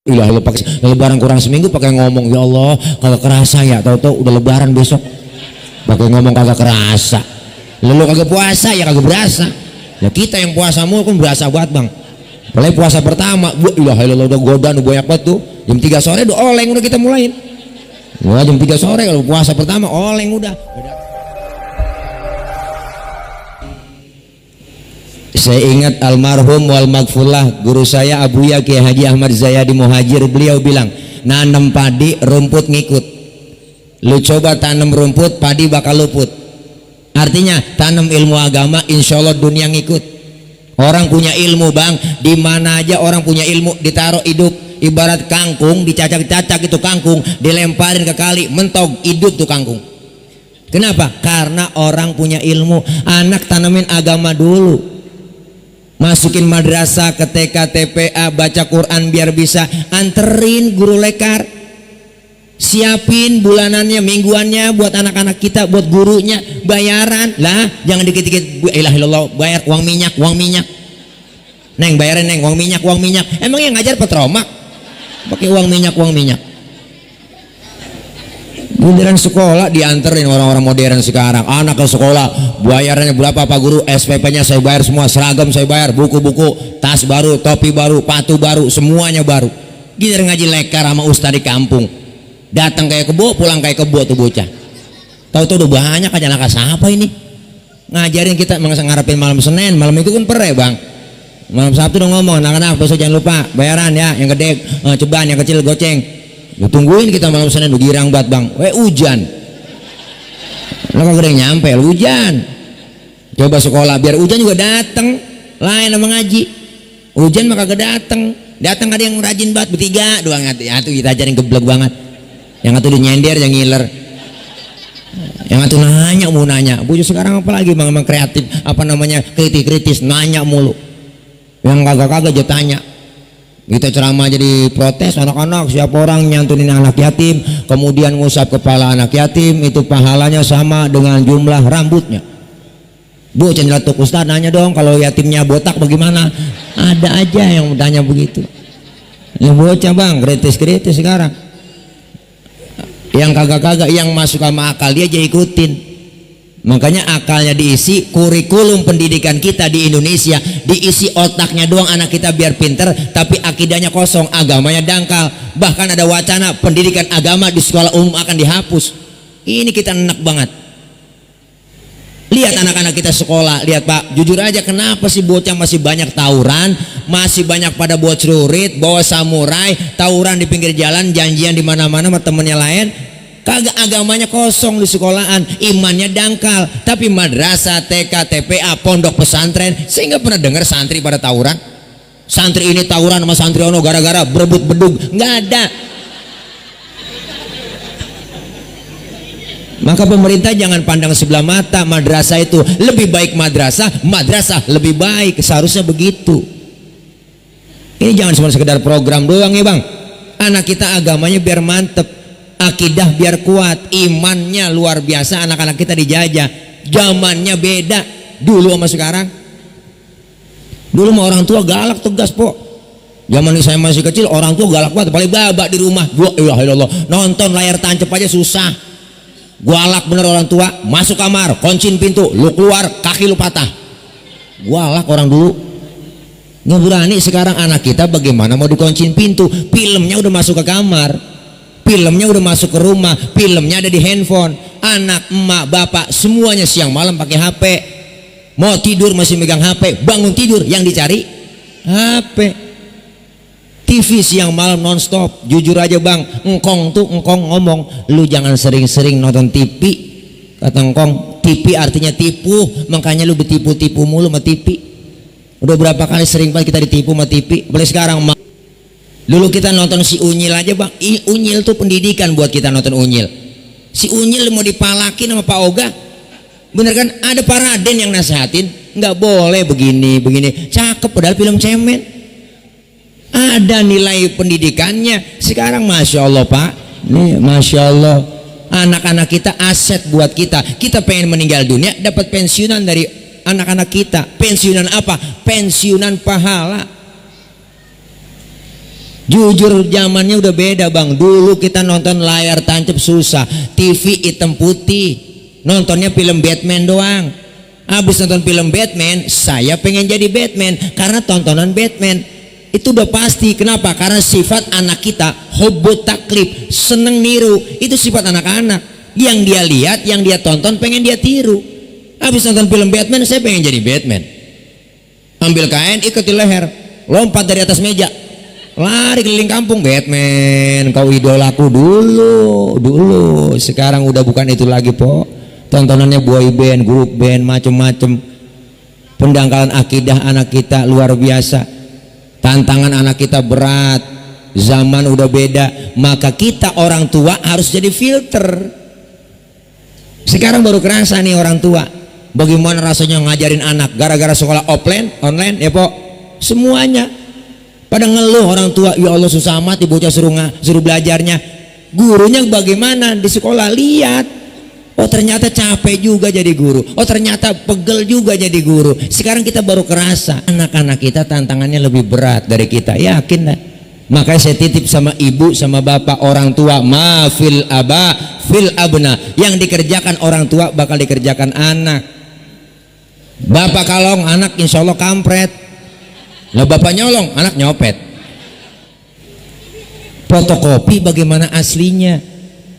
Ilah pakai lebaran kurang seminggu pakai ngomong ya Allah kagak kerasa ya, tahu-tahu udah lebaran besok pakai ngomong kagak kerasa. Lalu kagak puasa ya kagak berasa. Ya kita yang puasa mulu kan berasa banget bang. Mulai puasa pertama, ilah udah godaan banyak banget tuh. Jam 3 sore udah oleng udah kita mulain. Wah jam 3 sore kalau puasa pertama oleng udah. Saya ingat almarhum wal magfurlah guru saya Abuya Kiai Haji Ahmad Zayadi Muhajir, beliau bilang nanam padi rumput ngikut. Lu coba tanam rumput padi bakal luput. Artinya tanam ilmu agama insya Allah dunia ngikut. Orang punya ilmu bang, di mana aja orang punya ilmu ditaruh hidup. Ibarat kangkung dicacak-cacak itu kangkung dilemparin ke kali mentog hidup tuh kangkung. Kenapa? Karena orang punya ilmu. Anak tanamin agama dulu. Masukin madrasah ke TK TPA baca Quran biar bisa, anterin guru lekar, siapin bulanannya mingguannya buat anak-anak kita, buat gurunya bayaran lah, jangan dikit-dikit ilah ilallah bayar uang minyak neng bayarin neng uang minyak emang yang ngajar petromak pakai uang minyak. Bundaran sekolah dianterin orang-orang modern sekarang, anak ke sekolah bayarannya berapa pak guru, SPP-nya saya bayar semua, seragam saya bayar, buku-buku, tas baru, topi baru, patu baru, semuanya baru. Gilir ngaji lekar sama ustaz di kampung, datang kayak kebo pulang kayak kebo tuh bocah. Tahu-tahu udah banyak aja anak siapa ini ngajarin kita ngarepin malam Senin, malam itu kan pere bang, malam Sabtu udah ngomong anak-anak besok jangan lupa bayaran ya, yang gede ceban, yang kecil goceng. Tungguin kita malam Senin udah girang banget bang, hujan lo kagak nyampe hujan. Coba sekolah biar hujan juga dateng, lain sama ngaji. Hujan mah kagak dateng ada yang rajin banget bertiga doang ya tuh kita ajarin geblek banget. Yang satu dinyender yang ngiler, yang satu nanya bocah sekarang apalagi bang emang kreatif apa namanya kritis nanya mulu, yang kagak aja tanya. Kita ceramah jadi protes anak-anak, siapa orang nyantunin anak yatim kemudian ngusap kepala anak yatim itu pahalanya sama dengan jumlah rambutnya. Bu cendetuk Ustaz nanya dong kalau yatimnya botak bagaimana, ada aja yang tanya begitu. Yang bocah bang kritis sekarang, yang kagak yang masuk sama akal dia aja ikutin. Makanya akalnya diisi, kurikulum pendidikan kita di Indonesia diisi otaknya doang anak kita biar pinter, tapi akidahnya kosong, agamanya dangkal. Bahkan ada wacana pendidikan agama di sekolah umum akan dihapus. Ini kita enak banget. Lihat anak-anak kita sekolah, lihat pak, jujur aja kenapa sih bocah masih banyak tawuran, masih banyak pada buat celurit, bawa samurai, tawuran di pinggir jalan, janjian di mana-mana sama temennya lain. Kagak, agamanya kosong di sekolahan, imannya dangkal. Tapi madrasah, TK, TPA, pondok pesantren, saya nggak pernah dengar santri pada tawuran. Santri ini tawuran sama santri ono gara-gara berebut bedug, nggak ada. Maka pemerintah jangan pandang sebelah mata, madrasah itu lebih baik madrasah lebih baik, seharusnya begitu. Ini jangan cuma sekedar program doang ya bang. Anak kita agamanya biar mantep, akidah biar kuat, imannya luar biasa. Anak-anak kita dijajah, zamannya beda dulu sama sekarang. Dulu mah orang tua galak tegas po. Zaman saya masih kecil orang tua galak banget, paling babak di rumah. Ya Allah, nonton layar tancap aja susah. Galak bener orang tua, masuk kamar, kuncin pintu, lu keluar kaki lu patah. Galak orang dulu. Nggak berani sekarang anak kita bagaimana mau dikuncin pintu, filmnya udah masuk ke kamar. Filmnya udah masuk ke rumah, filmnya ada di handphone. Anak, emak, bapak semuanya siang malam pakai HP. Mau tidur masih megang HP, bangun tidur yang dicari HP. TV siang malam nonstop. Jujur aja bang, engkong ngomong, lu jangan sering-sering nonton TV. Kata engkong, TV artinya tipu, makanya lu ditipu-tipu mulu sama TV. Udah berapa kali sering banget kita ditipu sama TV. Boleh sekarang dulu kita nonton si Unyil aja bang. Unyil tuh pendidikan buat kita nonton Unyil. Si Unyil mau dipalakin sama Pak Oga, bener kan? Ada Pak Raden yang nasehatin, nggak boleh begini. Cakep padahal film cemen. Ada nilai pendidikannya. Sekarang masya Allah pak, nih masya Allah, anak-anak kita aset buat kita. Kita pengen meninggal dunia dapat pensiunan dari anak-anak kita. Pensiunan apa? Pensiunan pahala. Jujur zamannya udah beda bang. Dulu kita nonton layar tancap susah, TV hitam putih, nontonnya film Batman doang. Habis nonton film Batman, saya pengen jadi Batman karena tontonan Batman. Itu udah pasti. Kenapa? Karena sifat anak kita hobi taklid, seneng niru. Itu sifat anak-anak. Yang dia lihat, yang dia tonton pengen dia tiru. Habis nonton film Batman, saya pengen jadi Batman. Ambil kain, ikat di leher, lompat dari atas meja, lari keliling kampung. Batman, kau idolaku dulu. Sekarang udah bukan itu lagi po. Tontonannya boy band, grup band, macem-macem. Pendangkalan akidah anak kita luar biasa. Tantangan anak kita berat. Zaman udah beda. Maka kita orang tua harus jadi filter. Sekarang baru kerasa nih orang tua bagaimana rasanya ngajarin anak gara-gara sekolah offline, online ya po. Semuanya pada ngeluh orang tua, ya Allah susah amat bocah suruh belajarnya. Gurunya bagaimana di sekolah, lihat, oh ternyata capek juga jadi guru, oh ternyata pegel juga jadi guru. Sekarang kita baru kerasa anak-anak kita tantangannya lebih berat dari kita, yakin dah. Makanya saya titip sama ibu sama bapak orang tua, ma fil aba fil abna, yang dikerjakan orang tua bakal dikerjakan anak. Bapak kalong, anak insya Allah kampret. Lah bapak nyolong, anak nyopet. Fotokopi bagaimana aslinya.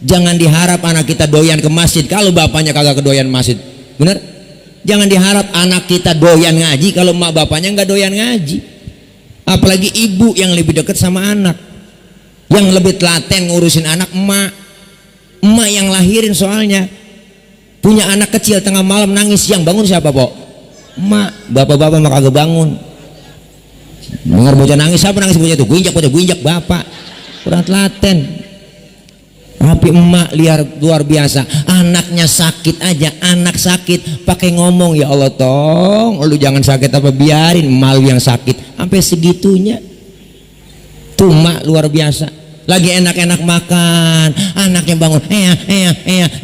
Jangan diharap anak kita doyan ke masjid kalau bapaknya kagak kedoyan masjid. Bener? Jangan diharap anak kita doyan ngaji kalau mak bapaknya nggak doyan ngaji. Apalagi ibu yang lebih dekat sama anak, yang lebih telaten ngurusin anak, emak yang lahirin. Soalnya punya anak kecil tengah malam nangis, yang bangun siapa po? Emak. Bapak-bapak mah kagak bangun. Dengar bocah nangis, siapa nangis bocah itu? Gue injak bapak. Kurang telaten. Tapi emak luar biasa. Anaknya sakit aja, anak sakit pakai ngomong, ya Allah tong, lu jangan sakit apa, biarin malu yang sakit. Sampai segitunya. Tuh emak luar biasa. Lagi enak-enak makan, anaknya bangun,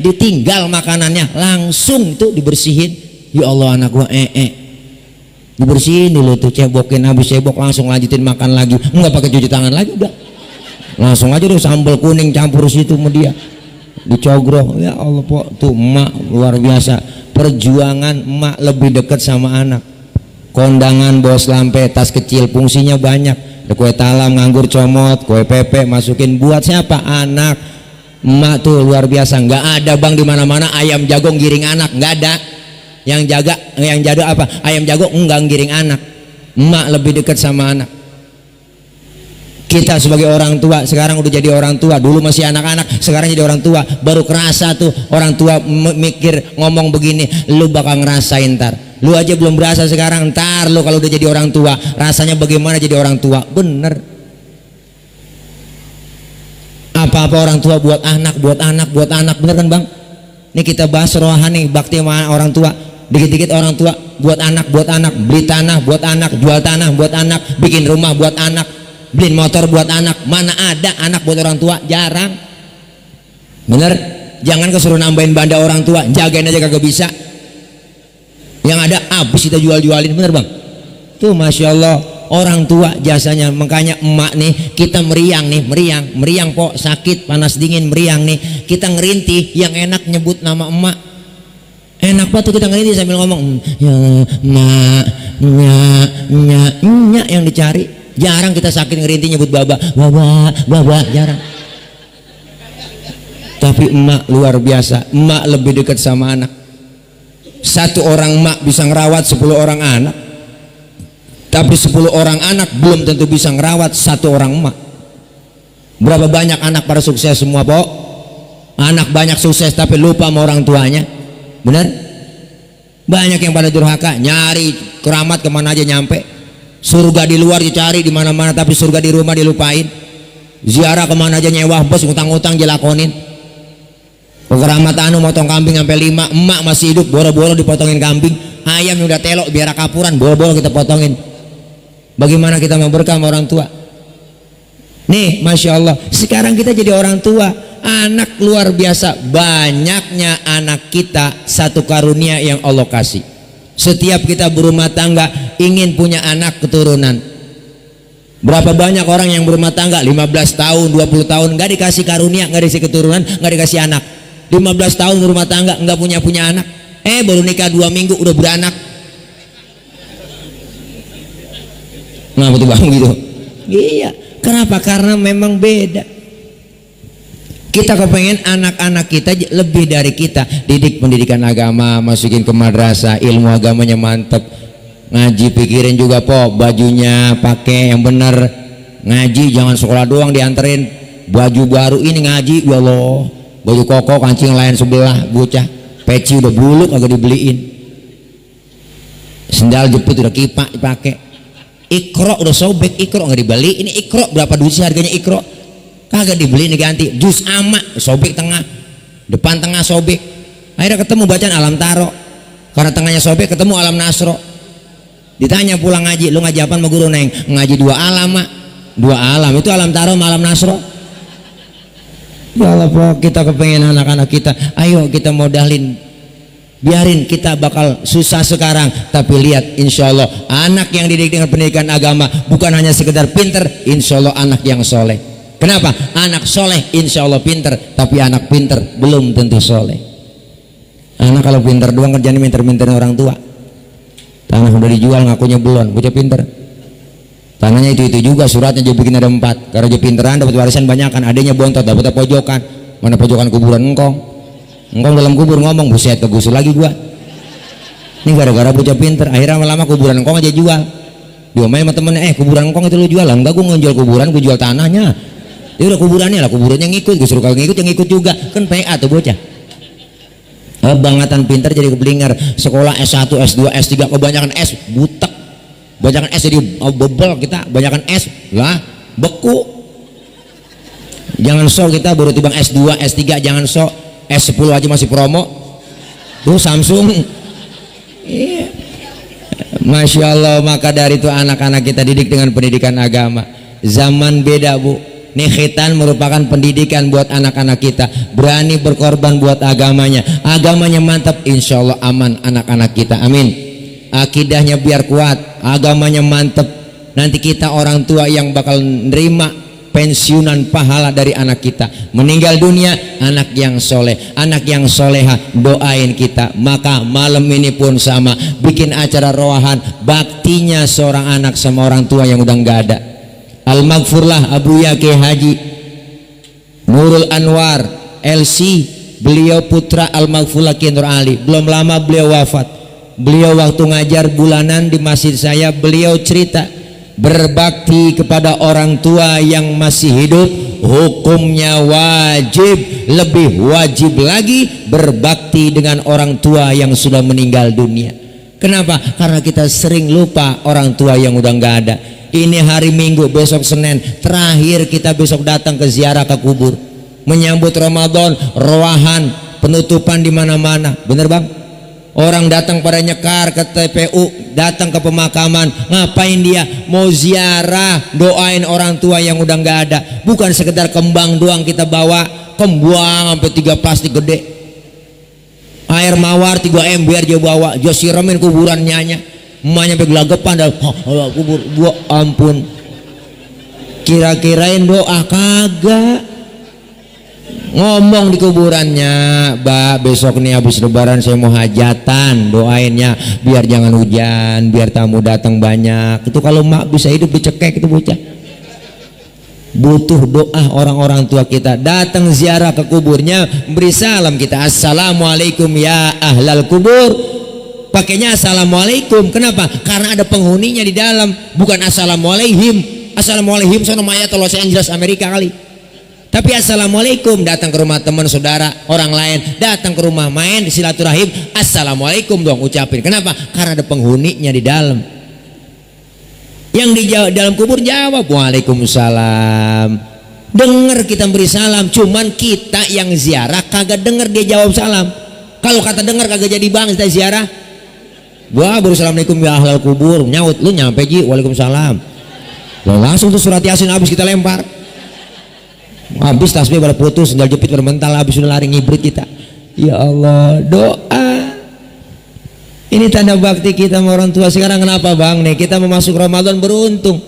ditinggal makanannya, langsung itu dibersihin. Ya Allah anak gua dibersihin dulu tuh, cebokin, habis cebok langsung lanjutin makan lagi, nggak pakai cuci tangan lagi, udah langsung aja deh sambal kuning campur situ sama dia, dicogrok. Ya Allah po, tuh emak luar biasa. Perjuangan emak lebih dekat sama anak. Kondangan bawa selampe, tas kecil, fungsinya banyak. Ada kue talam, nganggur, comot, kue pepe, masukin buat siapa? Anak. Emak tuh luar biasa. Nggak ada bang di mana-mana ayam jago giring anak, nggak ada. Yang jaga apa? Ayam jago enggak giring anak. Emak lebih dekat sama anak. Kita sebagai orang tua sekarang udah jadi orang tua, dulu masih anak-anak, sekarang jadi orang tua. Baru kerasa tuh orang tua mikir ngomong begini, lu bakal ngerasain ntar. Lu aja belum berasa sekarang, ntar lu kalau udah jadi orang tua rasanya bagaimana jadi orang tua. Bener. Apa-apa orang tua buat anak, bener kan bang? Ini kita bahas rohani, bakti sama orang tua. Dikit-dikit orang tua buat anak, beli tanah buat anak, jual tanah buat anak, bikin rumah buat anak, beliin motor buat anak. Mana ada anak buat orang tua? Jarang. Bener? Jangan kesuruh nambahin banda orang tua, jagain aja kagak bisa. Yang ada habis kita jual-jualin. Bener bang? Tuh masya Allah orang tua jasanya. Makanya emak nih kita meriang nih, meriang po, sakit panas dingin meriang nih, kita ngerintih. Yang enak nyebut nama emak, enak banget tuh kita ngerintih sambil ngomong ya emak, nya yang dicari. Jarang kita sakit ngerintih nyebut baba, jarang. Tapi emak luar biasa. Emak lebih dekat sama anak. Satu orang emak bisa ngerawat 10 orang anak, tapi 10 orang anak belum tentu bisa ngerawat satu orang emak. Berapa banyak anak pada sukses semua po? Anak banyak sukses tapi lupa sama orang tuanya. Benar? Banyak yang pada durhaka, nyari keramat kemana aja nyampe. Surga di luar dicari di mana-mana, tapi surga di rumah dilupain. Ziarah kemana aja nyewa bos, ngutang-ngutang dilakonin. Keramat anu motong kambing sampai 5, emak masih hidup boro-boro dipotongin kambing. Ayam udah telok biar kapuran, boro-boro kita potongin. Bagaimana kita mau berkah sama orang tua? Nih masya Allah, sekarang kita jadi orang tua, anak luar biasa. Banyaknya anak kita satu karunia yang Allah kasih. Setiap kita berumah tangga ingin punya anak keturunan. Berapa banyak orang yang berumah tangga 15 tahun 20 tahun nggak dikasih karunia, nggak dikasih keturunan, nggak dikasih anak. 15 tahun berumah tangga nggak punya anak, baru nikah 2 minggu udah beranak. Nah betul bang gitu. Iya, kenapa? Karena memang beda. Kita kepengen anak-anak kita lebih dari kita, didik pendidikan agama, masukin ke madrasah, ilmu agamanya mantep, ngaji pikirin juga po, bajunya pakai yang bener, ngaji jangan sekolah doang dianterin, baju baru ini ngaji, ya Allah, baju koko kancing lain sebelah, bocah, peci udah buluk agak dibeliin, sendal jepit udah kipak dipakai. Ikro udah sobek, ikro nggak dibeli. Ini ikro berapa duit sih harganya ikro? Kagak dibeli, diganti. Jus ama sobek tengah, depan tengah sobek. Akhirnya ketemu bacaan alam taro, karena tengahnya sobek ketemu alam nasro. Ditanya pulang ngaji, lu ngaji apa sama guru neng? Ngaji 2 alam mak. 2 alam itu alam taro sama alam nasro. Ya Allah po, kita kepengen anak-anak kita, ayo kita modalin. Biarin kita bakal susah sekarang, tapi lihat insya Allah anak yang dididik dengan pendidikan agama bukan hanya sekedar pinter, insya Allah anak yang soleh. Kenapa? Anak soleh insya Allah pinter, tapi anak pinter belum tentu soleh. Anak kalau pinter doang kerjanya minter-minterin orang tua. Tanah udah dijual ngakunya belum, bocah pinter. Tanahnya itu juga, suratnya dia bikin ada 4. Karena dia pinteran dapat warisan banyak kan, adanya bontot dapat pojokan. Mana pojokan kuburan engkong? Engkong dalam kubur ngomong, buset kegusur lagi gua. Ini gara-gara bocah pinter, akhirnya lama-lama kuburan engkong aja jual. Diomain sama temennya, kuburan engkong itu lu jual. Enggak, gua ngejual kuburan, gua jual tanahnya. Dia udah kuburannya lah, kuburannya ngikut, gua suruh kalau ngikut yang ngikut juga. Kan PA tuh bocah. Bangatan pinter jadi keblinger, sekolah S1, S2, S3 kebanyakan S, butek. Banyakan S jadi bebel kita, banyakan S lah beku. Jangan sok kita baru timbang S2, S3, jangan sok. S10 aja masih promo tuh Samsung. Iya. Masya Allah. Maka dari itu anak-anak kita didik dengan pendidikan agama. Zaman beda bu, nih khitan merupakan pendidikan buat anak-anak kita, berani berkorban buat agamanya. Agamanya mantap, insya Allah aman anak-anak kita, amin. Akidahnya biar kuat, agamanya mantap, nanti kita orang tua yang bakal nerima pensiunan pahala dari anak kita. Meninggal dunia anak yang soleh, anak yang soleha, doain kita. Maka malam ini pun sama, bikin acara roahan, baktinya seorang anak sama orang tua yang udah nggak ada. Al-Maghfurlah Abu Yake Haji Nurul Anwar LC, beliau putra Al-Maghfurlah Ki Nur Ali. Belum lama beliau wafat. Beliau waktu ngajar bulanan di masjid saya, beliau cerita, berbakti kepada orang tua yang masih hidup hukumnya wajib, lebih wajib lagi berbakti dengan orang tua yang sudah meninggal dunia. Kenapa? Karena kita sering lupa orang tua yang udah nggak ada. Ini hari Minggu, besok Senin terakhir kita besok datang ke ziarah ke kubur, menyambut Ramadan, roahan, penutupan di mana-mana. Bener bang? Orang datang pada nyekar ke TPU, datang ke pemakaman, ngapain dia? Mau ziarah, doain orang tua yang udah nggak ada. Bukan sekedar kembang doang kita bawa, kembang sampai 3 plastik gede, air mawar 3 ember dia bawa, dia siramin kuburannya. Emaknya sampai gelagapan dah, kubur, gua ampun. Kira-kirain doa kagak. Ngomong di kuburannya, Mbak besok nih habis lebaran saya mau hajatan, doainnya biar jangan hujan, biar tamu datang banyak. Itu kalau mak bisa hidup dicekek itu bocah. Butuh doa orang-orang tua kita. Datang ziarah ke kuburnya, beri salam kita, assalamualaikum ya ahlal kubur. Pakainya assalamualaikum. Kenapa? Karena ada penghuninya di dalam, bukan assalamualaikum. Assalamualaikum sono mayat Los Angeles Amerika kali. Tapi assalamualaikum, datang ke rumah teman saudara orang lain, datang ke rumah main silaturahim, assalamualaikum dong ucapin. Kenapa? Karena ada penghuninya di dalam. Yang di dalam kubur jawab waalaikumsalam. Dengar kita beri salam, cuman kita yang ziarah kagak dengar dia jawab salam. Kalau kata dengar kagak jadi bang kita ziarah. Wah baru assalamualaikum ya ahlal kubur, nyaut lu nyampe ji waalaikumsalam. Langsung tuh surat yasin habis kita lempar. Habis tasbih pada putus, sendal jepit pada mental, habis sudah lari ngibrit kita. Ya Allah, doa. Ini tanda bakti kita sama orang tua. Sekarang kenapa bang nih kita mau masuk Ramadan beruntung.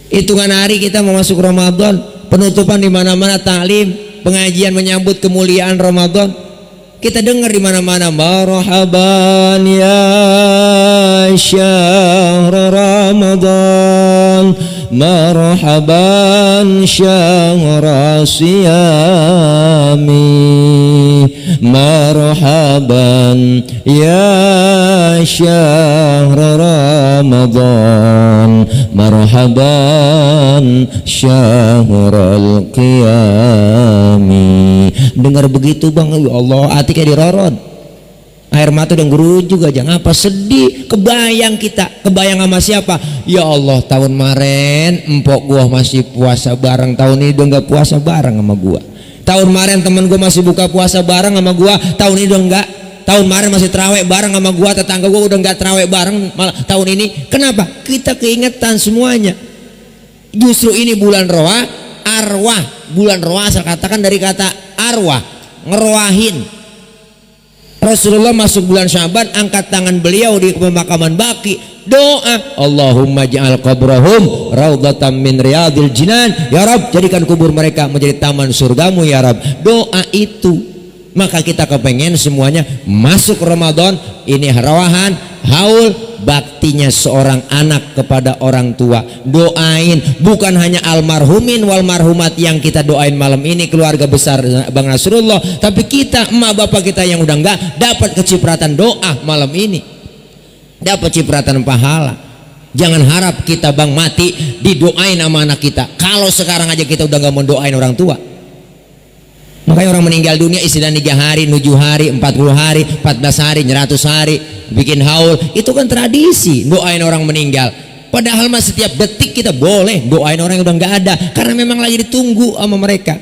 Hitungan hari kita mau masuk Ramadan, penutupan di mana-mana taklim, pengajian menyambut kemuliaan Ramadan. Kita dengar di mana-mana, marhaban ya syahr Ramadan, marhaban syahr siyami, marhaban ya syahr Ramadan, marhaban syahrul qiyami. Dengar begitu bang, ya Allah, hati kayak dirorot, air mata udah ngerujuk aja. Ngapa sedih? Kebayang kita, kebayang sama siapa? Ya Allah, tahun kemarin empok gua masih puasa bareng, tahun ini udah nggak puasa bareng sama gua. Tahun kemarin temen gua masih buka puasa bareng sama gua, tahun ini udah enggak. Tahun kemarin masih terawih bareng sama gua, tetangga gua udah nggak terawih bareng malah tahun ini. Kenapa? Kita keingetan semuanya. Justru ini bulan roa, arwah. Bulan roa asal katakan dari kata arwah, ngeroahin. Rasulullah masuk bulan Syaban, angkat tangan beliau di pemakaman Baqi, doa, Allahumma ja'al qabrahum raudhatan min riyadil jinan, ya Rabb, jadikan kubur mereka menjadi taman surgamu ya Rabb. Doa itu. Maka kita kepengen semuanya masuk Ramadan ini rawahan, haul, baktinya seorang anak kepada orang tua. Doain, bukan hanya almarhumin wal marhumat yang kita doain malam ini, keluarga besar Bang Nasrullah, tapi kita, emak bapak kita yang udah enggak, dapat kecipratan doa malam ini, dapat cipratan pahala. Jangan harap kita bang mati didoain sama anak kita. Kalau sekarang aja kita udah nggak mau doain orang tua. Makanya orang meninggal dunia istilah 3 hari, 7 hari, 40 hari, 14 hari, 100 hari, bikin haul. Itu kan tradisi doain orang meninggal. Padahal mah setiap detik kita boleh doain orang yang udah nggak ada, karena memang lagi ditunggu sama mereka.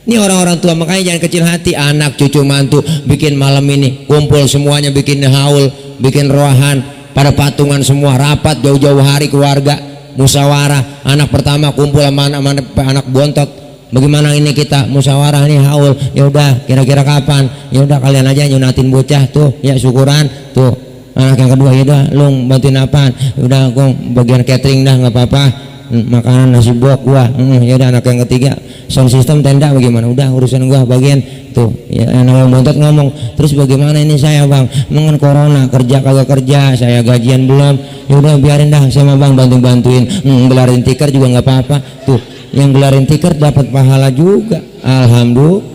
Ini orang-orang tua, makanya jangan kecil hati. Anak, cucu, mantu bikin malam ini kumpul semuanya, bikin haul, bikin roahan, pada patungan semua, rapat jauh-jauh hari keluarga, musyawarah. Anak pertama kumpul sama anak bontot. Bagaimana ini kita musyawarah nih haul, ya udah kira-kira kapan? Ya udah kalian aja nyunatin bocah tuh, ya syukuran tuh. Anak yang kedua, ya udah lu bantuin apaan? Ya udah gua bagian catering dah, nggak apa-apa. Makanan nasi buah gua. Ya udah anak yang ketiga, sound system tenda bagaimana? Udah urusan gua bagian tuh. Ya anak yang bontot ngomong, terus bagaimana ini saya bang? Mengen corona, kerja kagak kerja, saya gajian belum. Ya udah biarin dah sama bang bantuin. Gelarin tikar juga nggak apa-apa tuh. Yang gelarin tikar dapat pahala juga, alhamdulillah.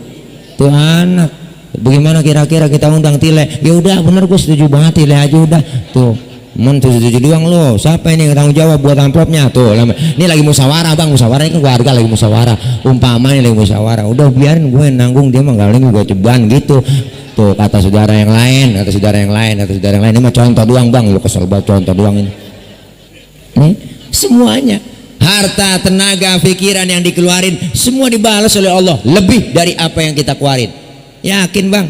Tuh anak, bagaimana kira-kira kita undang Tile? Ya udah bener, gue setuju banget, Tile aja udah. Tuh, setuju doang lo. Siapa ini yang tanggung jawab buat amplopnya? Tuh, ini lagi musyawarah bang, musyawarah ini kan keluarga lagi musyawarah. Umpamanya lagi musyawarah, udah biarin gue nanggung, dia mah nggak gue ceban gitu. Tuh kata saudara yang lain, kata saudara yang lain. Ini mah contoh doang bang, lo kesel banget contoh doang ini. Nih semuanya. Harta, tenaga, pikiran yang dikeluarin semua dibalas oleh Allah lebih dari apa yang kita keluarin. Yakin bang,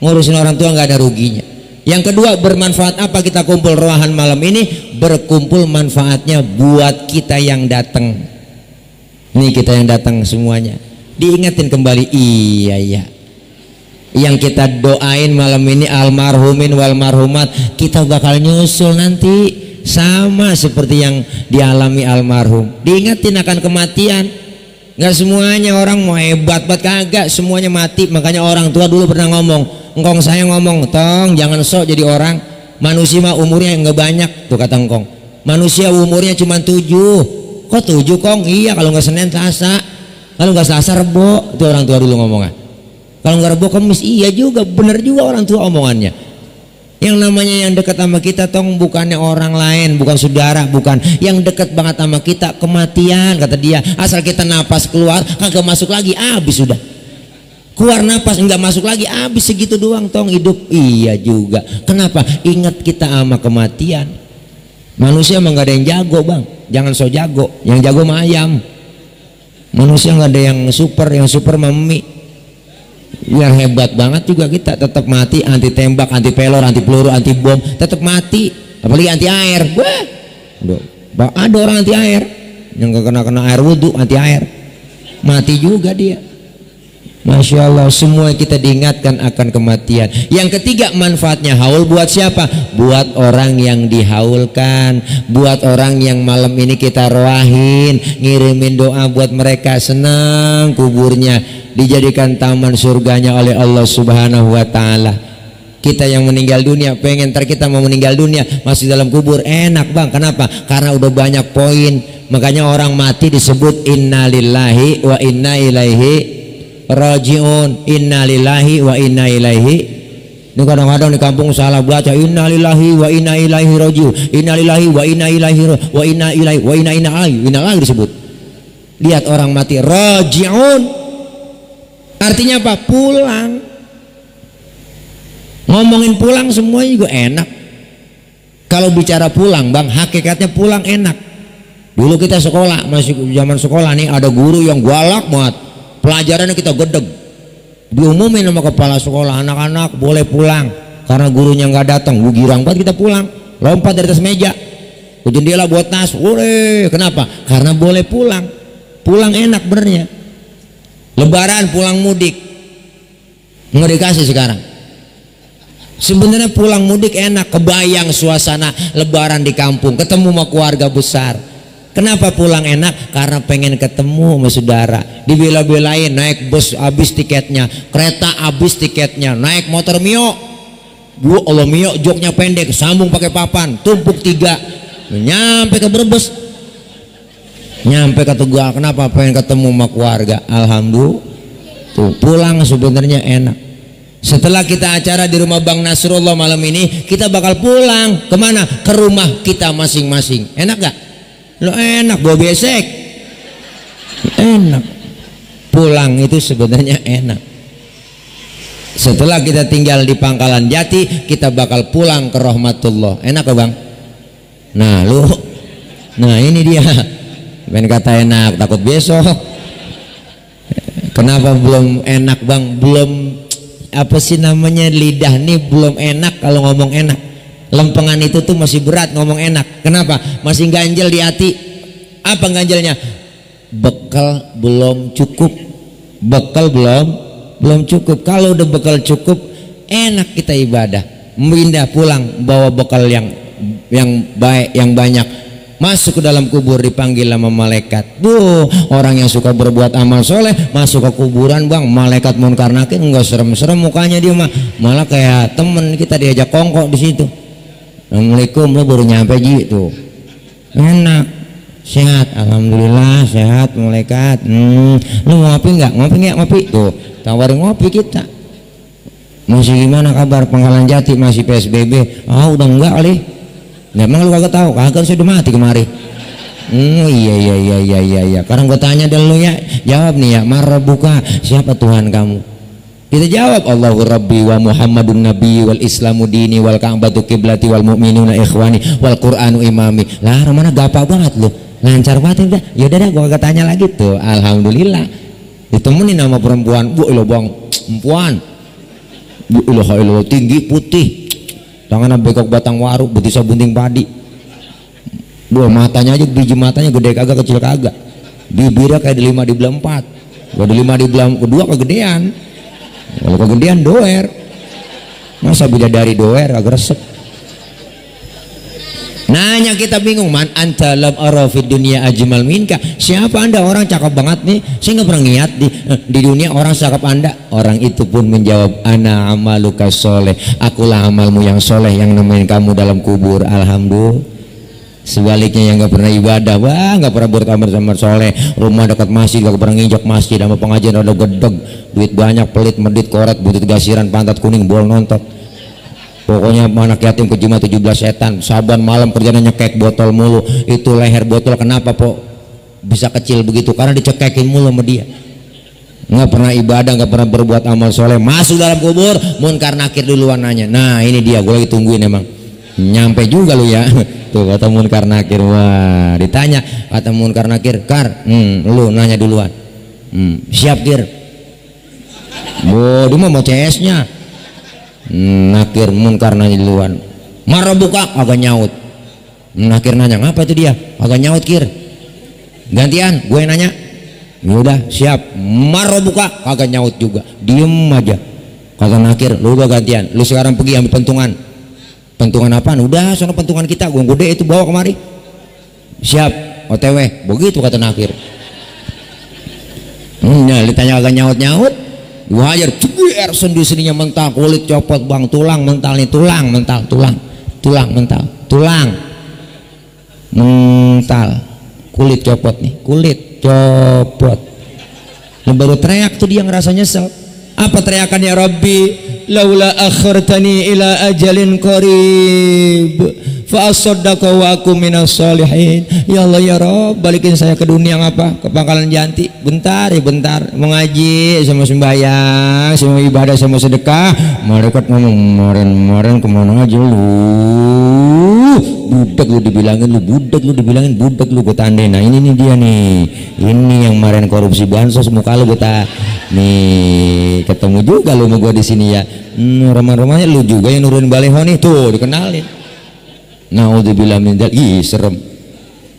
ngurusin orang tua nggak ada ruginya. Yang kedua, bermanfaat apa kita kumpul roahan malam ini? Berkumpul manfaatnya buat kita yang datang. Nih kita yang datang semuanya diingetin kembali, iya yang kita doain malam ini almarhumin wal marhumat, kita bakal nyusul nanti. Sama seperti yang dialami almarhum, diingetin akan kematian. Nggak semuanya orang mau hebat kagak, semuanya mati. Makanya orang tua dulu pernah ngomong, engkong saya ngomong, tong jangan sok jadi orang. Manusia mah umurnya nggak banyak, tuh kata engkong. Manusia umurnya cuma 7. Kok 7 kong? Iya, kalau nggak Senin Selasa, kalau nggak Selasa Rebo. Itu orang tua dulu ngomongnya. Kalau nggak Rebo Kamis, iya juga, bener juga orang tua omongannya. Yang namanya yang dekat sama kita tong bukannya orang lain, bukan saudara, bukan. Yang dekat banget sama kita kematian, kata dia. Asal kita napas keluar kagak masuk lagi, habis sudah. Keluar napas enggak masuk lagi, habis segitu doang tong hidup. Iya juga. Kenapa? Ingat kita sama kematian. Manusia emang gak ada yang jago bang, jangan so jago. Yang jago mah ayam. Manusia nggak ada yang super mah mie. Yang hebat banget juga kita tetap mati, anti tembak, anti pelor, anti peluru, anti bom, tetap mati. Apalagi anti air. Wah, ada orang anti air yang gak kena air wudhu, anti air, mati juga dia. Masya Allah, semua kita diingatkan akan kematian. Yang ketiga, manfaatnya haul buat siapa? Buat orang yang dihaulkan, buat orang yang malam ini kita roahin, ngirimin doa buat mereka, senang kuburnya dijadikan taman surganya oleh Allah Subhanahu wa Ta'ala. Kita yang meninggal dunia pengen ntar kita mau meninggal dunia masih dalam kubur enak bang. Kenapa? Karena udah banyak poin. Makanya orang mati disebut innalillahi wa inna ilaihi rajiun. Innalillahi wa inna ilaihi. Ini kadang-kadang di kampung salah baca innalillahi wa inna ilaihi rajiun. Innalillahi wa inna ilaihi wa inna ilaihi wa inna ilaihi disebut. Lihat orang mati rajiun. Artinya apa? Pulang. Ngomongin pulang semuanya juga enak. Kalau bicara pulang bang, hakikatnya pulang enak. Dulu kita sekolah, masih zaman sekolah nih, ada guru yang galak banget, pelajarannya kita gedeg, diumumin sama kepala sekolah, anak-anak boleh pulang karena gurunya nggak datang. Girang banget kita pulang, lompat dari atas meja ke jendela buat tas, boleh. Kenapa? Karena boleh pulang. Pulang enak benernya. Lebaran pulang mudik nggak dikasih sekarang. Sebenarnya pulang mudik enak, kebayang suasana lebaran di kampung, ketemu sama keluarga besar. Kenapa pulang enak? Karena pengen ketemu sama saudara. Dibela-belain naik bus habis tiketnya, kereta habis tiketnya, naik motor Mio. Bu Allah Mio joknya pendek, sambung pakai papan, tumpuk 3, nyampe ke Brebes. Nyampe ke Tegal. Kenapa? Pengen ketemu sama keluarga. Alhamdulillah. Tuh, pulang sebenarnya enak. Setelah kita acara di rumah Bang Nasrullah malam ini, kita bakal pulang kemana? Ke rumah kita masing-masing. Enak gak? Lo enak, bawa besek enak. Pulang itu sebenarnya enak. Setelah kita tinggal di Pangkalan Jati, kita bakal pulang ke rahmatullah. Enak gak bang? Nah lu, nah ini dia. Main kata enak, takut besok. Kenapa belum enak bang? Belum apa sih namanya, lidah nih belum enak. Kalau ngomong enak, lempengan itu tuh masih berat ngomong enak. Kenapa? Masih ganjel di hati. Apa ganjelnya? Bekal belum cukup. Bekal belum cukup. Kalau udah bekal cukup, enak kita ibadah. Pindah pulang bawa bekal yang baik, yang banyak. Masuk ke dalam kubur dipanggil sama malaikat. Duh, orang yang suka berbuat amal soleh masuk ke kuburan bang, malaikat munkar nakir enggak serem-serem mukanya dia mah, malah kayak temen kita diajak kongkok di situ. Assalamualaikum, lo baru nyampe ji tuh. Enak, sehat, alhamdulillah sehat malaikat. Lu ngopi nggak? Ngopi tuh, tawarin ngopi kita. Masih gimana kabar Pangkalan Jati, masih PSBB? Udah enggak kali. Nah, emang lu kagak tahu? Kagak, saya udah mati kemari. Iya. Sekarang gue tanya dulu ya, jawab nih ya. Marabuka, siapa Tuhan kamu? Kita jawab, Allahu Rabbi wa Muhammadun Nabi wal Islamu dini wal Ka'batu kiblati wal mu'minuna ikhwani wal Qur'anu imami. Lah, mana gampang banget lu, lancar banget udah. Yaudah dah, gue kagak tanya lagi tuh. Alhamdulillah. Ditemenin sama perempuan, bu ilo bang, perempuan, bu ilo tinggi putih. Tangannya bekok batang waru, betisah bunting padi. Dua matanya aja, biji matanya gede kagak, kecil kagak. Bibirnya kayak di 5 dibelah 4. Kalau di 5 dibelah 2 kegedean. Kalau kegedean doer. Masa bidadari doer agak resep. Nanya kita bingung, man anta lam ara fid dunya ajmal minka. Siapa anda? Orang cakep banget nih. Saya nggak pernah lihat di dunia orang cakep anda. Orang itu pun menjawab, ana amaluka soleh. Akulah amalmu yang soleh yang nemenin kamu dalam kubur. Alhamdulillah. Sebaliknya yang nggak pernah ibadah, wah nggak pernah beramal soleh, rumah dekat masjid nggak pernah nginjak masjid, sama pengajian ada gedeg, duit banyak, pelit, medit, koret, butut gasiran, pantat kuning, bol nontot. Pokoknya anak yatim kejima 17 setan. Saban malam kerjanya nyekek botol mulu. Itu leher botol kenapa po bisa kecil begitu? Karena dicekekin mulu sama dia. Nggak pernah ibadah, nggak pernah berbuat amal soleh, masuk dalam kubur, munkar nakir duluan nanya. Nah ini dia, gue lagi tungguin emang. Nyampe juga lu ya. Tuh kata munkar nakir. Wah ditanya, kata munkar nakir, Kar, lu nanya duluan. Siap Kir. Bodoh mau CS nya. Nakir munkar nanya duluan. Marah buka agak nyaut. Nakir nanya, ngapa itu dia? Agak nyaut Kir. Gantian gue nanya. Ya udah siap, maro buka kagak nyaut juga, diem aja. Kata nakir, lu udah gantian, lu sekarang pergi ambil pentungan. Pentungan apaan? Udah sono pentungan kita, gua gede itu bawa kemari. Siap, OTW, begitu kata nakir. Nah, ditanya agak nyaut-nyaut, gua hajar, ceger sendi-sendinya mental, kulit copot bang, tulang mental nih, tulang mental, tulang mental, tulang mental, kulit copot nih, kulit copot. Lu baru teriak tuh dia ngerasa nyesel. Apa teriakan ya Rabbi? Laula akhartani ila ajalin qarib fa asaddaqa wa aku minas solihin. Ya Allah ya Rabb, balikin saya ke dunia ngapa? Ke Pangkalan Janti. Bentar ya bentar, mau ngaji sama sembahyang, sama ibadah, sama sedekah. Malaikat ngomong, kemarin kemana aja lu? Budak lu dibilangin, budak lu gue tandain. Nah ini nih dia nih, ini yang kemarin korupsi bansos, muka lu gue nih ketemu juga lu sama gue di sini ya. Rumah-rumahnya lu juga yang nurunin baleho nih, tuh dikenalin. Naudzubillah min dzalik, ih serem.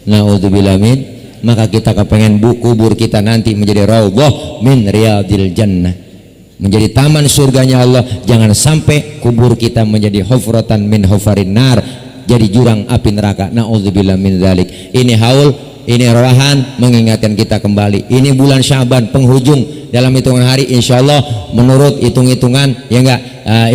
Naudzubillah min, maka kita kepengen kubur kita nanti menjadi raudhah min riyadil jannah, menjadi taman surganya Allah. Jangan sampai kubur kita menjadi hufratan min hufarin nar, jadi jurang api neraka. Naudzubillah min dzalik. Ini haul, ini rawahan mengingatkan kita kembali. Ini bulan Syaban penghujung, dalam hitungan hari insyaallah menurut hitung-hitungan ya enggak,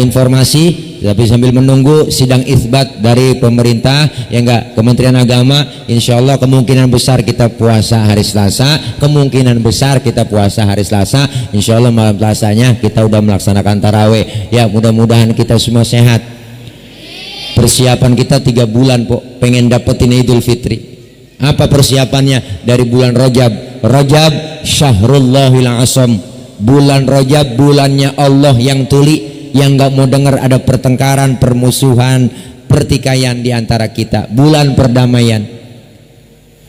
informasi, tapi sambil menunggu sidang itsbat dari pemerintah ya enggak, Kementerian Agama, insyaallah kemungkinan besar kita puasa hari Selasa, kemungkinan besar kita puasa hari Selasa, insyaallah malam Selasanya kita udah melaksanakan tarawih ya. Mudah-mudahan kita semua sehat. Persiapan kita 3 bulan pengen dapetin Idul Fitri. Apa persiapannya? Dari bulan Rajab Syahrullahil Asam, bulan Rajab bulannya Allah yang tuli, yang nggak mau dengar ada pertengkaran, permusuhan, pertikaian di antara kita. Bulan perdamaian.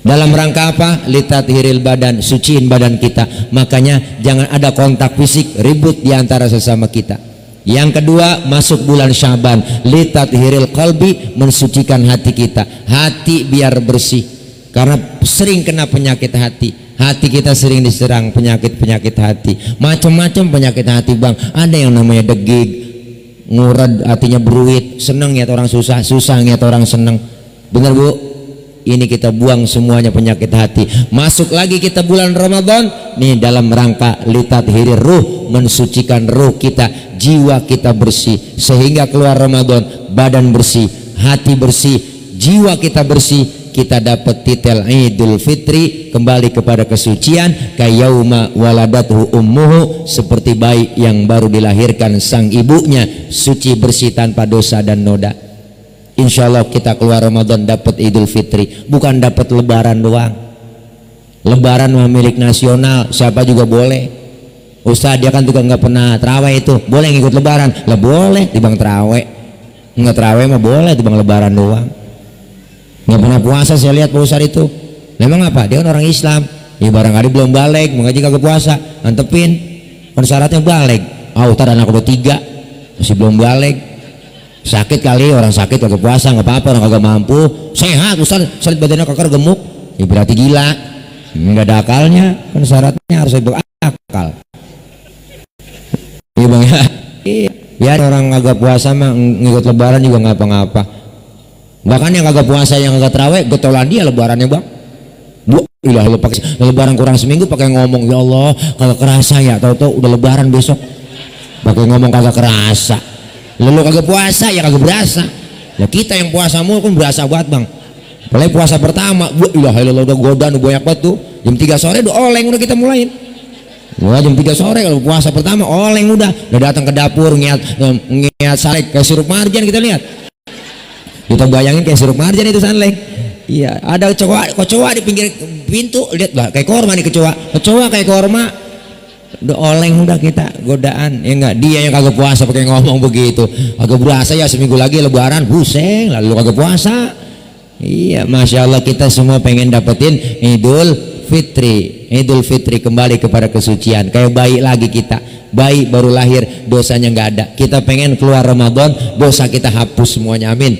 Dalam rangka apa? Litathiril badan, suciin badan kita. Makanya jangan ada kontak fisik, ribut di antara sesama kita. Yang kedua, masuk bulan Syaban, litathiril qalbi, mensucikan hati kita. Hati biar bersih. Karena sering kena penyakit hati kita sering diserang penyakit hati, macam-macam penyakit hati bang. Ada yang namanya degig, ngurad, hatinya beruit, seneng ngeliat orang susah, susah ngeliat orang seneng. Bener bu? Ini kita buang semuanya penyakit hati. Masuk lagi kita bulan Ramadan nih, dalam rangka litathiri ruh, mensucikan ruh kita, jiwa kita bersih, sehingga keluar Ramadan badan bersih, hati bersih, jiwa kita bersih. Kita dapat titel Idul Fitri, kembali kepada kesucian, kayauma waladathu ummuhu, seperti bayi yang baru dilahirkan sang ibunya, suci bersih tanpa dosa dan noda. Insyaallah kita keluar Ramadan dapat Idul Fitri, bukan dapat lebaran doang. Lebaran mah milik nasional, siapa juga boleh. Ustaz dia kan juga nggak pernah terawih, itu boleh ngikut lebaran lah, boleh dibang terawih. Nggak terawih mah boleh dibang lebaran doang. Nggak pernah puasa, saya lihat Pak Ustaz itu. Memang apa? Dia kan orang Islam. Ya barangkali belum balik, mengaji kagak puasa, antepin. Kan syaratnya balik. Tar anak udah 3 masih belum balik. Sakit kali, orang sakit kagak puasa nggak apa-apa, orang kagak mampu. Sehat Ustaz, saya lihat badannya kakar gemuk. Ya berarti gila. Nggak ada akalnya. Kan syaratnya harus berakal. Iya bang ya. Biar orang kagak puasa mah ngikut lebaran juga ngapa-ngapa. Bahkan yang kagak puasa, yang kagak terawih, getolan dia lebarannya bang. Bu, ilah lu pakai lebaran kurang seminggu pakai ngomong ya Allah kagak kerasa ya, tahu-tahu udah lebaran besok. Pakai ngomong kagak kerasa. Lalu kagak puasa ya kagak berasa. Ya kita yang puasa mulu kan berasa banget bang. Mulai puasa pertama, bu, ilah udah godaan banyak banget tuh. Jam 3 sore udah oleng udah kita mulain. Wah jam 3 sore kalau puasa pertama oleng udah datang ke dapur ngiat salek kayak sirup marjan. Kita lihat, kita bayangin kayak sirup marjan itu salek. Iya, ada kecoa di pinggir pintu, lihat lah kayak korma nih, kecoa kayak korma. Udah oleng udah kita godaan. Ya enggak, dia yang kagak puasa pakai ngomong begitu. Kagak berasa ya seminggu lagi lebaran, buseng lalu kagak puasa. Iya, Masya Allah kita semua pengen dapetin Idul Fitri kembali kepada kesucian. Kayak bayi lagi kita, bayi baru lahir dosanya nggak ada. Kita pengen keluar Ramadan dosa kita hapus semuanya, amin.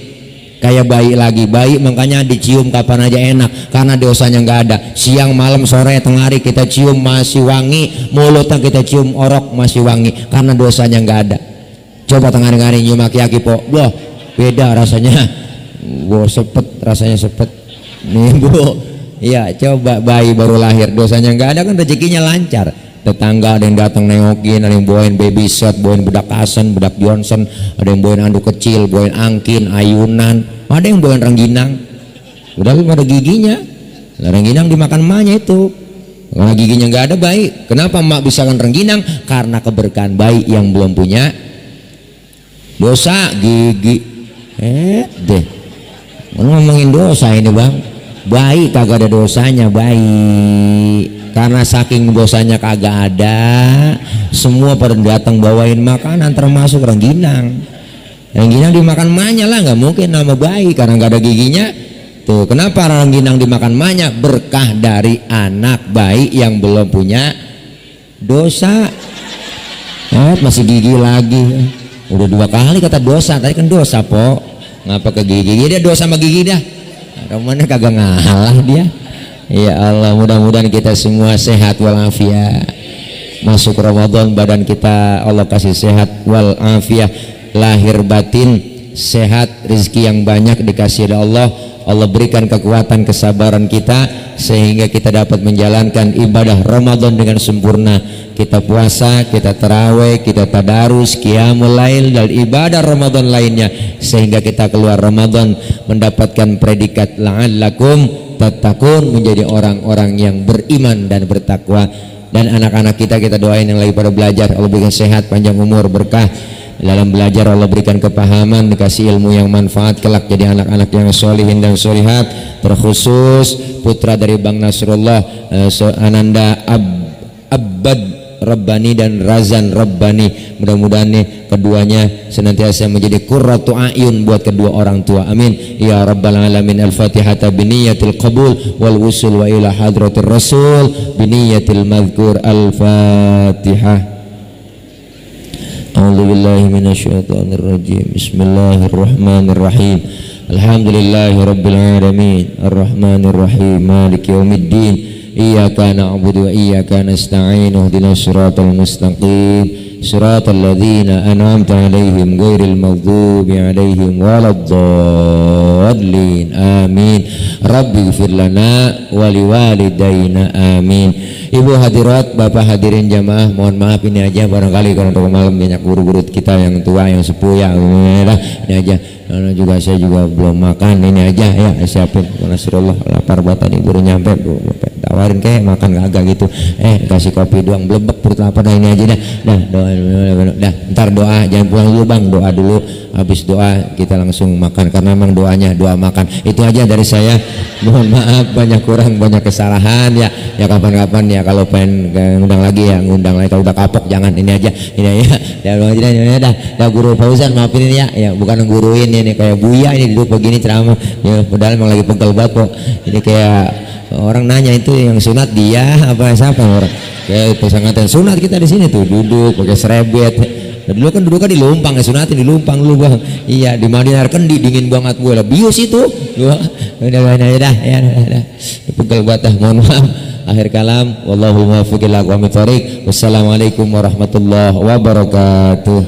kayak bayi lagi. Bayi makanya dicium kapan aja enak karena dosanya nggak ada. Siang malam sore tengah hari kita cium masih wangi, mulutnya kita cium orok masih wangi karena dosanya nggak ada. Coba tengah hari nyium aki-aki po, wah beda rasanya. Wow, sepet rasanya sepet nih bu. Iya, coba bayi baru lahir dosanya nggak ada kan rezekinya lancar. Tetangga ada yang datang nengokin, ada yang bawain baby set, bawain bedak Asen, bedak Johnson, ada yang bawain anduk kecil, bawain angkin, ayunan, ada yang bawain rengginang. Udah ada giginya, rengginang dimakan emaknya itu. Karena giginya nggak ada bayi. Kenapa emak bisa kan rengginang? Karena keberkahan bayi yang belum punya dosa gigi. Deh, ngomongin dosa ini bang. Bayi kagak ada dosanya bayi, karena saking dosanya kagak ada, semua pada datang bawain makanan termasuk rengginang. Rengginang dimakan emaknya lah, nggak mungkin nama bayi karena nggak ada giginya. Tuh kenapa rengginang dimakan emaknya? Berkah dari anak bayi yang belum punya dosa. Masih gigi lagi. Udah 2 kali kata dosa, tadi kan dosa po. Ngapa ke gigi? Dia dosa sama gigi dah. Mana kagak ngalah dia. Ya Allah, mudah-mudahan kita semua sehat walafiat. Masuk Ramadan badan kita Allah kasih sehat walafiat, lahir batin sehat, rezeki yang banyak dikasih oleh Allah. Allah berikan kekuatan kesabaran kita sehingga kita dapat menjalankan ibadah Ramadan dengan sempurna. Kita puasa, kita tarawih, kita tadarus, qiyamul lail dan ibadah Ramadan lainnya sehingga kita keluar Ramadan mendapatkan predikat la'allakum tattaqun, menjadi orang-orang yang beriman dan bertakwa. Dan anak-anak kita doain yang lagi pada belajar, Allah berikan sehat, panjang umur, berkah dalam belajar, Allah berikan kepahaman, dikasih ilmu yang manfaat, kelak jadi anak-anak yang solihin dan solihat. Terkhusus putra dari Bang Nasrullah, Ananda Abbad Rabbani dan Razan Rabbani, mudah-mudahan nih keduanya senantiasa menjadi qurratu a'yun buat kedua orang tua, amin ya rabbal alamin. Al-Fatihata biniyatil qabul wal wusul wa ila hadratir rasul biniyatil madhkur. Al-Fatihah. A'udzu billahi minasyaitonir rajim. Bismillahirrahmanirrahim. Alhamdulillahi rabbil alamin arrahmanir rahim maliki yaumiddin. Iyyaka na'budu wa iyyaka nasta'in ihdinas siratal mustaqim siratal ladzina an'amta 'alaihim ghairil maghdubi 'alaihim waladdallin amin. Rabbighfir lana wa liwalidayna amin. Ibu hadirat, bapak hadirin jamaah, mohon maaf ini aja barangkali karena malam banyak guru-guru kita yang tua yang sepuh ya, ini aja. Karena juga saya juga belum makan, ini aja ya siapin. Nasrullah lapar banget tadi baru nyampe, tawarin kayak makan kagak gitu. Kasih kopi doang, blebek perut lapar. Dah ini aja dah. Doa dah. Ntar doa, jangan pulang dulu bang, doa dulu. Habis doa kita langsung makan karena memang doanya doa makan. Itu aja dari saya. Mohon maaf banyak kurang, banyak kesalahan ya. Ya kapan-kapan ya kalau pengen ngundang lagi ya ngundang lagi. Kalau udah kapok jangan, ini aja. Ini aja. Ya dah guru Fauzan maafin ini ya. Ya bukan nguruin ini kayak Buya ini duduk begini ceramah. Ya padahal emang lagi pegel banget kok. Ini kayak orang nanya itu yang sunat dia apa siapa orang? Kayak pesantren sunat kita di sini tuh duduk pakai serebet. Dulu kan di Lumpang ya, sunatin di Lumpang dulu bang. Iya di Madinah Kendi dingin banget gue lah bius itu. Udah aja dah ya dah. Pegel banget dah, mohon maaf. Akhir kalam, wallahu muwaffiq ila aqwamit thoriq. Wassalamualaikum warahmatullahi wabarakatuh.